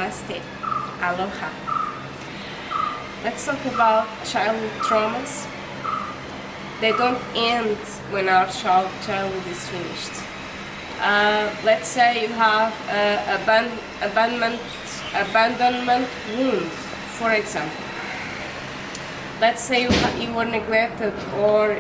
Namaste. Aloha. Let's talk about childhood traumas. They don't end when our childhood is finished. Let's say you have abandonment wound, for example. Let's say you were neglected, or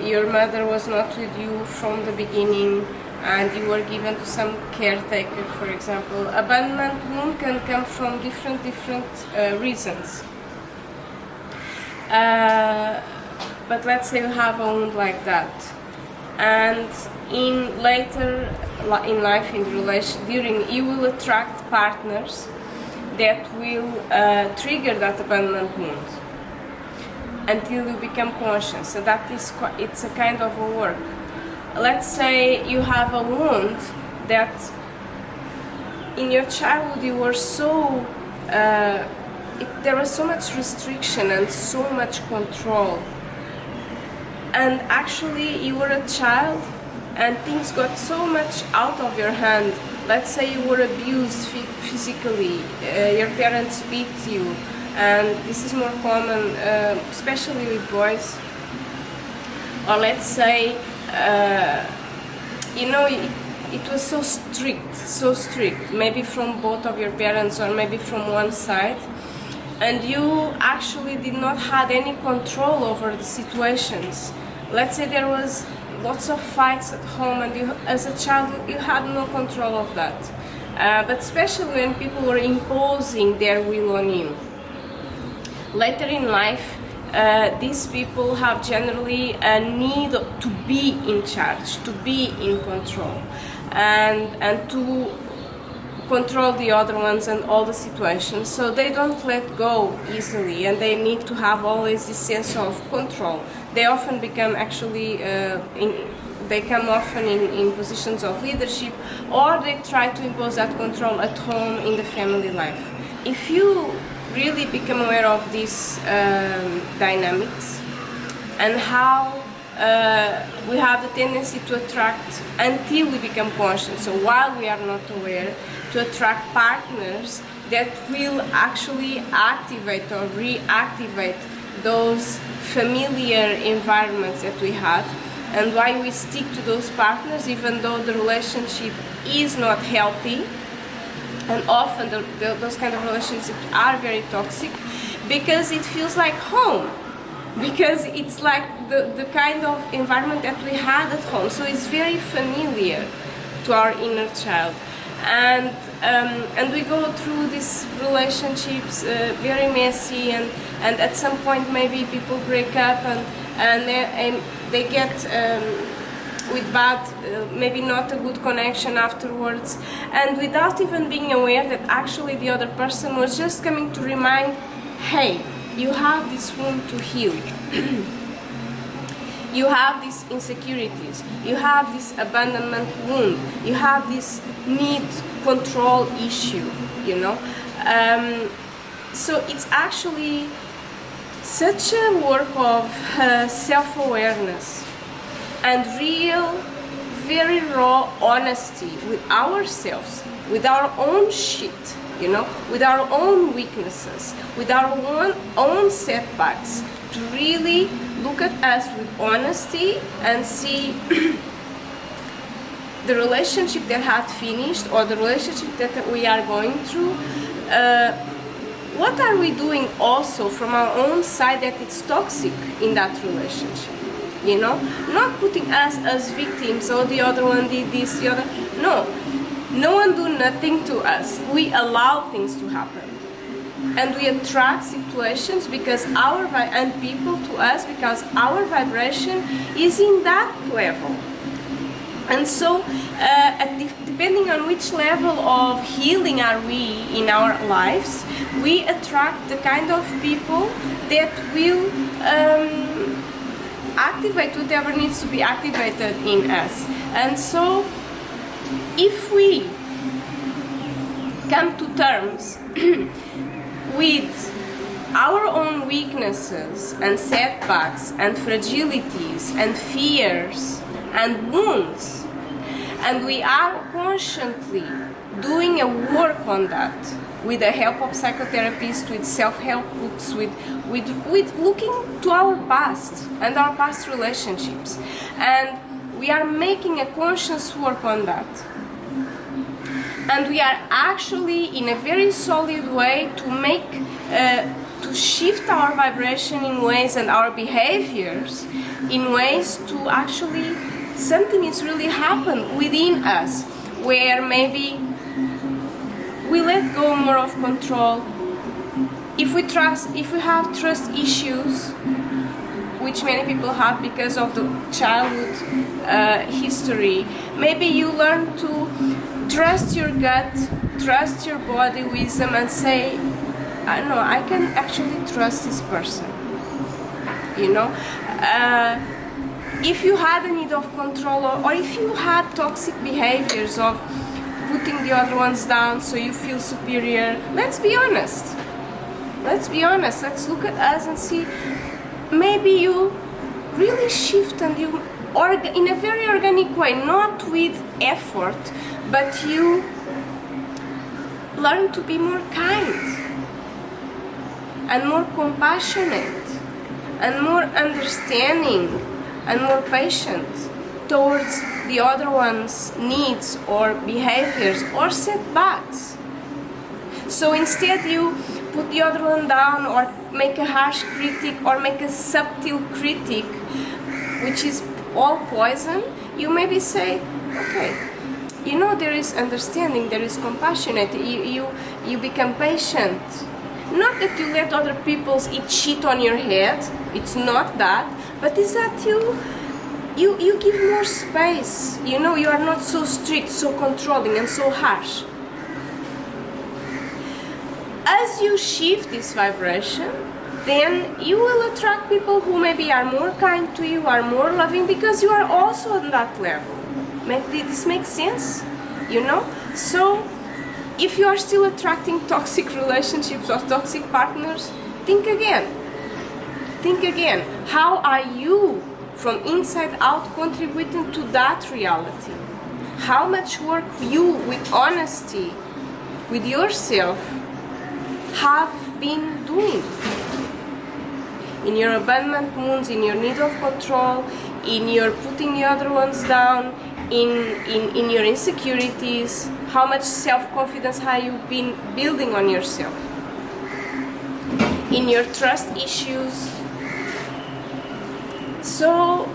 your mother was not with you from the beginning and you were given to some caretaker, for example. Abandonment wound can come from different reasons. But let's say you have a wound like that, and later in life, in relation, you will attract partners that will trigger that abandonment wound until you become conscious. So it's a kind of a work. Let's say you have a wound that in your childhood you were so there was so much restriction and so much control, and actually you were a child and things got so much out of your hand. Let's say you were abused physically, your parents beat you, and this is more common, especially with boys. Or let's say, it was so strict, maybe from both of your parents or maybe from one side, and you actually did not have any control over the situations. Let's say there was lots of fights at home, and you, as a child, you had no control of that. But especially when people were imposing their will on you. Later in life, these people have generally a need to be in charge, to be in control, and to control the other ones and all the situations. So they don't let go easily, and they need to have always this sense of control. They often become they come often in positions of leadership, or they try to impose that control at home in the family life. If you really become aware of these dynamics and how we have the tendency to attract, until we become conscious, so while we are not aware, to attract partners that will actually activate or reactivate those familiar environments that we had, and why we stick to those partners even though the relationship is not healthy. And often those kind of relationships are very toxic, because it feels like home, because it's like the kind of environment that we had at home, so it's very familiar to our inner child. And we go through these relationships very messy, and at some point maybe people break up and they get with bad, maybe not a good connection afterwards, and without even being aware that actually the other person was just coming to remind, hey, you have this wound to heal. You have these insecurities, you have this abandonment wound, you have this need control issue, So it's actually such a work of self-awareness and real, very raw honesty with ourselves, with our own shit, with our own weaknesses, with our own setbacks, to really look at us with honesty and see the relationship that had finished, or the relationship that we are going through. What are we doing also from our own side that it's toxic in that relationship? Not putting us as victims, or the other one did this, the other. No one do nothing to us. We allow things to happen, and we attract situations because and people to us because our vibration is in that level. And so, depending on which level of healing are we in our lives, we attract the kind of people that will activate whatever needs to be activated in us. And so, if we come to terms with our own weaknesses and setbacks and fragilities and fears and wounds, and we are consciously doing a work on that, with the help of psychotherapists, with self-help books, with looking to our past and our past relationships. And we are making a conscious work on that. And we are actually in a very solid way to shift our vibration in ways and our behaviors in ways to actually something is really happened within us, where maybe we let go more of control. If we have trust issues, which many people have because of the childhood history, maybe you learn to trust your gut, trust your body wisdom, and say, no, I can actually trust this person. You know, if you had a need of control, or if you had toxic behaviors of putting the other ones down so you feel superior, let's be honest. Let's be honest. Let's look at us and see. Maybe you really shift and you, in a very organic way, not with effort, but you learn to be more kind and more compassionate and more understanding and more patient towards the other one's needs or behaviors or setbacks. So instead you put the other one down or make a harsh critic or make a subtle critic, which is all poison, you maybe say, okay, you know, there is understanding, there is compassionate, you become patient. Not that you let other people eat shit on your head, it's not that, but it's that you give more space, you know, you are not so strict, so controlling and so harsh. As you shift this vibration, then you will attract people who maybe are more kind to you, are more loving, because you are also on that level. This makes sense, you know? So, if you are still attracting toxic relationships or toxic partners, think again. Think again. How are you, from inside out, contributing to that reality? How much work you, with honesty, with yourself, have been doing? In your abandonment wounds, in your need of control, in your putting the other ones down, in your insecurities, how much self-confidence have you been building on yourself? In your trust issues. So,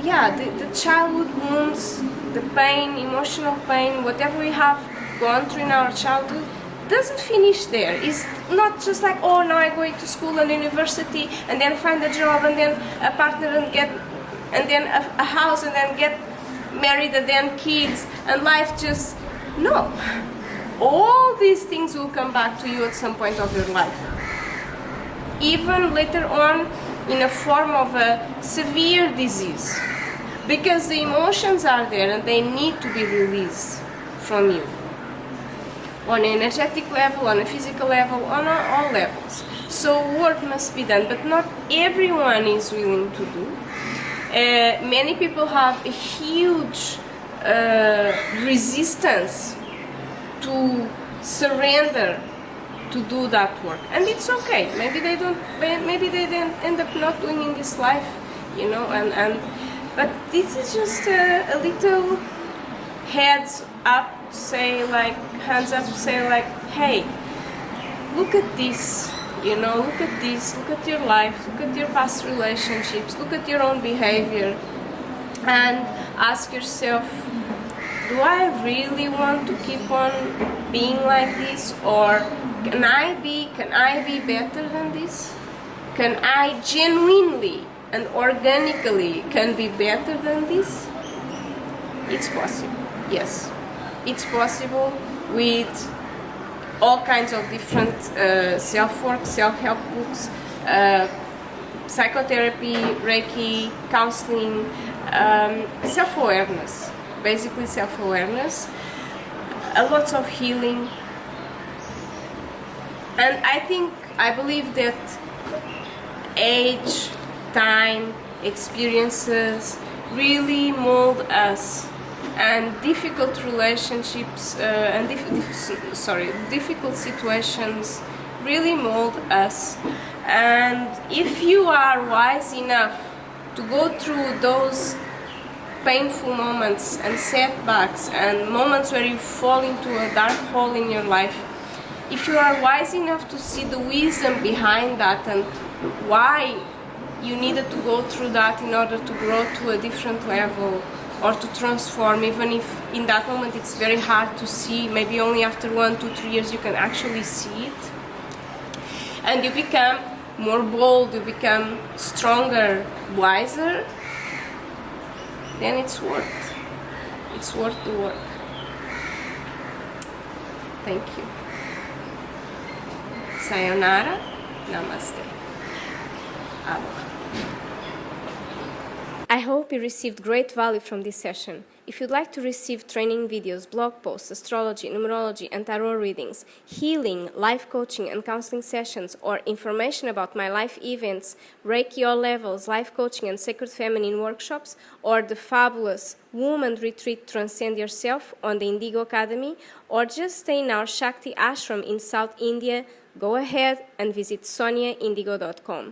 yeah, the childhood wounds, the pain, emotional pain, whatever we have gone through in our childhood, doesn't finish there. It's not just like, oh, now I'm going to school and university and then find a job and then a partner and then a house and then get married and then kids and life just, no. All these things will come back to you at some point of your life. Even later on in a form of a severe disease. Because the emotions are there and they need to be released from you. On an energetic level, on a physical level, on all levels. So work must be done, but not everyone is willing to do. Many people have a huge resistance to surrender to do that work, and it's okay. Maybe they don't end up not doing in this life, you know. But this is just a little heads up. Say like, hands up, say like, hey, look at this, you know, look at this, look at your life, look at your past relationships, look at your own behavior, and ask yourself, do I really want to keep on being like this, or can I be better than this? Can I genuinely and organically can be better than this? It's possible, yes. It's possible with all kinds of different self-work, self-help books, psychotherapy, Reiki, counseling, self-awareness, basically self-awareness, a lot of healing. And I believe that age, time, experiences really mold us and difficult relationships difficult situations really mold us. And if you are wise enough to go through those painful moments and setbacks and moments where you fall into a dark hole in your life, if you are wise enough to see the wisdom behind that and why you needed to go through that in order to grow to a different level or to transform, even if in that moment it's very hard to see, maybe only after 1, 2, 3 years you can actually see it, and you become more bold, you become stronger, wiser, then it's worth the work. Thank you. Sayonara, namaste. Aloha. I hope you received great value from this session. If you'd like to receive training videos, blog posts, astrology, numerology and tarot readings, healing, life coaching and counseling sessions, or information about my live events, Reiki All Levels, life coaching and sacred feminine workshops, or the fabulous Woman Retreat Transcend Yourself on the Indigo Academy, or just stay in our Shakti ashram in South India, go ahead and visit soniaindigo.com.